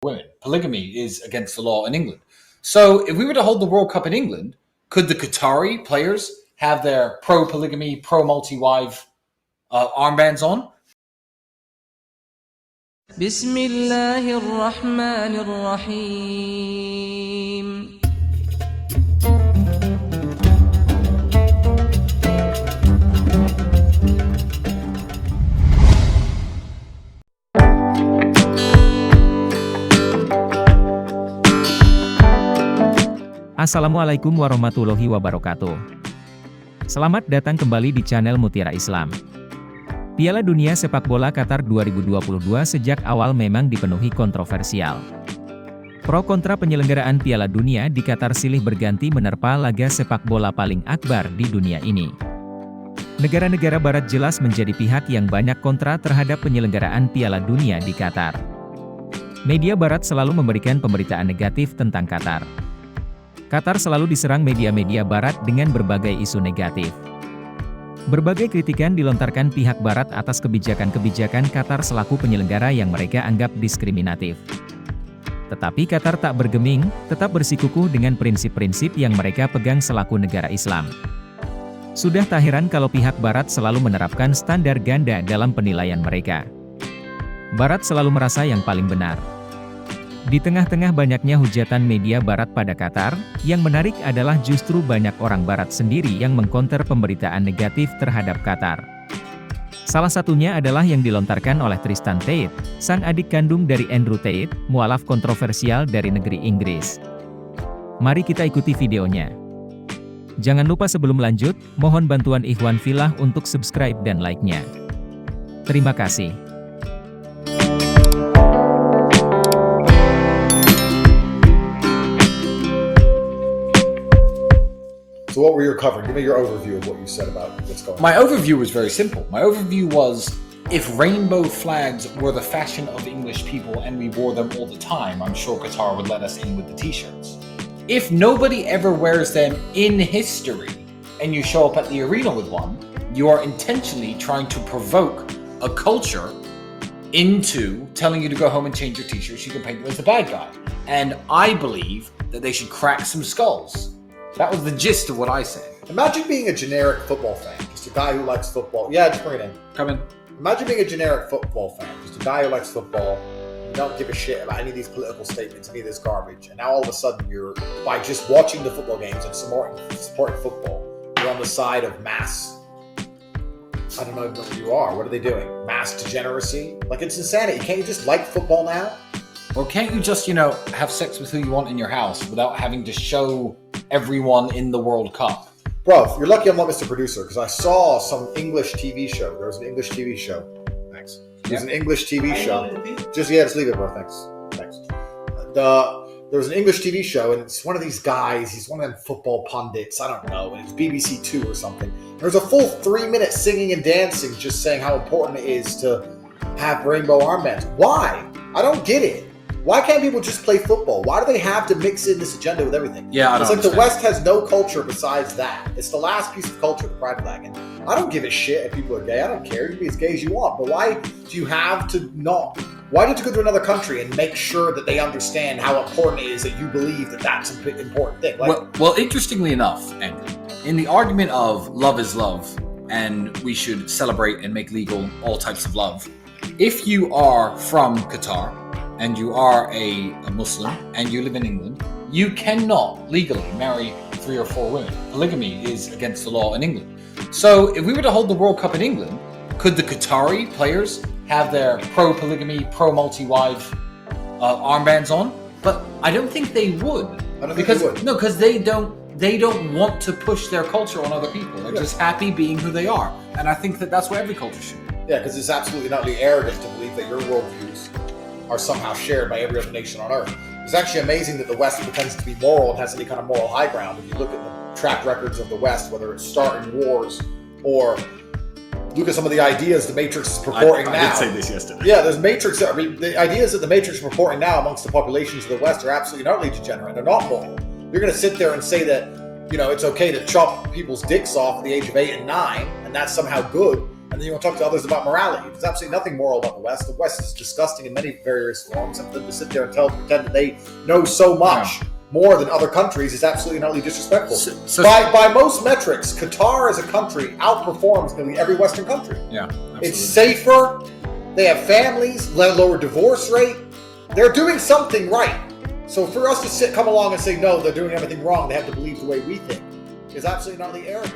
women. Polygamy is against the law in England. So if we were to hold the World Cup in England, could the Qatari players have their pro-polygamy, pro-multi-wife armbands on? بسم الله الرحمن الرحيم. Assalamualaikum warahmatullahi wabarakatuh. Selamat datang kembali di channel Mutiara Islam. Piala Dunia sepak bola Qatar 2022 sejak awal memang dipenuhi kontroversial. Pro kontra penyelenggaraan Piala Dunia di Qatar silih berganti menerpa laga sepak bola paling akbar di dunia ini. Negara-negara Barat jelas menjadi pihak yang banyak kontra terhadap penyelenggaraan Piala Dunia di Qatar. Media Barat selalu memberikan pemberitaan negatif tentang Qatar. Qatar selalu diserang media-media Barat dengan berbagai isu negatif. Berbagai kritikan dilontarkan pihak Barat atas kebijakan-kebijakan Qatar selaku penyelenggara yang mereka anggap diskriminatif. Tetapi Qatar tak bergeming, tetap bersikukuh dengan prinsip-prinsip yang mereka pegang selaku negara Islam. Sudah tak heran kalau pihak Barat selalu menerapkan standar ganda dalam penilaian mereka. Barat selalu merasa yang paling benar. Di tengah-tengah banyaknya hujatan media Barat pada Qatar, yang menarik adalah justru banyak orang Barat sendiri yang mengkonter pemberitaan negatif terhadap Qatar. Salah satunya adalah yang dilontarkan oleh Tristan Tate, sang adik kandung dari Andrew Tate, mualaf kontroversial dari negeri Inggris. Mari kita ikuti videonya. Jangan lupa sebelum lanjut, mohon bantuan Ikhwan Fillah untuk subscribe dan like-nya. Terima kasih. So what were you covering? Give me your overview of what you said about what's going on. My overview was very simple. My overview was, if rainbow flags were the fashion of English people and we wore them all the time, I'm sure Qatar would let us in with the t-shirts. If nobody ever wears them in history and you show up at the arena with one, you are intentionally trying to provoke a culture into telling you to go home and change your t-shirts. You can paint them as the bad guy. And I believe that they should crack some skulls. That was the gist of what I said. Imagine being a generic football fan, just a guy who likes football. Yeah, just bring it in. Come in. Imagine being a generic football fan, just a guy who likes football. You don't give a shit about any of these political statements, any of this garbage. And now all of a sudden you're, by just watching the football games and supporting football, you're on the side of mass. I don't know what you are. What are they doing? Mass degeneracy? Like, it's insanity. Can't you just like football now? Or can't you just, have sex with who you want in your house without having to show everyone in the World Cup? Bro, you're lucky I'm not Mr. Producer, because I saw some English TV show. There was an English TV show. Thanks. There's an English TV show. Just leave it, bro. Thanks. There was an English TV show, and it's one of these guys. He's one of them football pundits. I don't know. And it's BBC Two or something. There's a full 3 minutes singing and dancing, just saying how important it is to have rainbow armbands. Why? I don't get it. Why can't people just play football? Why do they have to mix in this agenda with everything? Yeah, it's like the West has no culture besides that. It's the last piece of culture, the pride flag. And I don't give a shit if people are gay. I don't care. You can be as gay as you want. But why do you have to not? Why do you have to go to another country and make sure that they understand how important it is that you believe that that's an important thing? Well, interestingly enough, Andrew, in the argument of love is love and we should celebrate and make legal all types of love, if you are from Qatar, and you are a Muslim, and you live in England, you cannot legally marry 3 or 4 women. Polygamy is against the law in England. So if we were to hold the World Cup in England, could the Qatari players have their pro-polygamy, pro-multi-wife armbands on? But I don't think they would. I don't think they would. No, because they don't want to push their culture on other people. They're just happy being who they are. And I think that that's what every culture should be. Yeah, because it's absolutely not arrogant to believe that your worldviews are somehow shared by every other nation on earth. It's actually amazing that the West pretends to be moral and has any kind of moral high ground. If you look at the track records of the West, whether it's starting wars or look at some of the ideas the Matrix is purporting now. I did say this yesterday. Yeah, there's Matrix. I mean, the ideas that the Matrix is purporting now amongst the populations of the West are absolutely not utterly degenerate. They're not moral. You're going to sit there and say that, it's okay to chop people's dicks off at the age of 8 and 9, and that's somehow good. And then you want to talk to others about morality. There's absolutely nothing moral about the West. The West is disgusting in many various forms. And for them to sit there and pretend that they know so much more than other countries is absolutely and utterly disrespectful. By most metrics, Qatar as a country outperforms nearly every Western country. Yeah, absolutely. It's safer. They have families, lower divorce rate. They're doing something right. So for us to come along and say, no, they're doing everything wrong, they have to believe the way we think, is absolutely not the arrogant.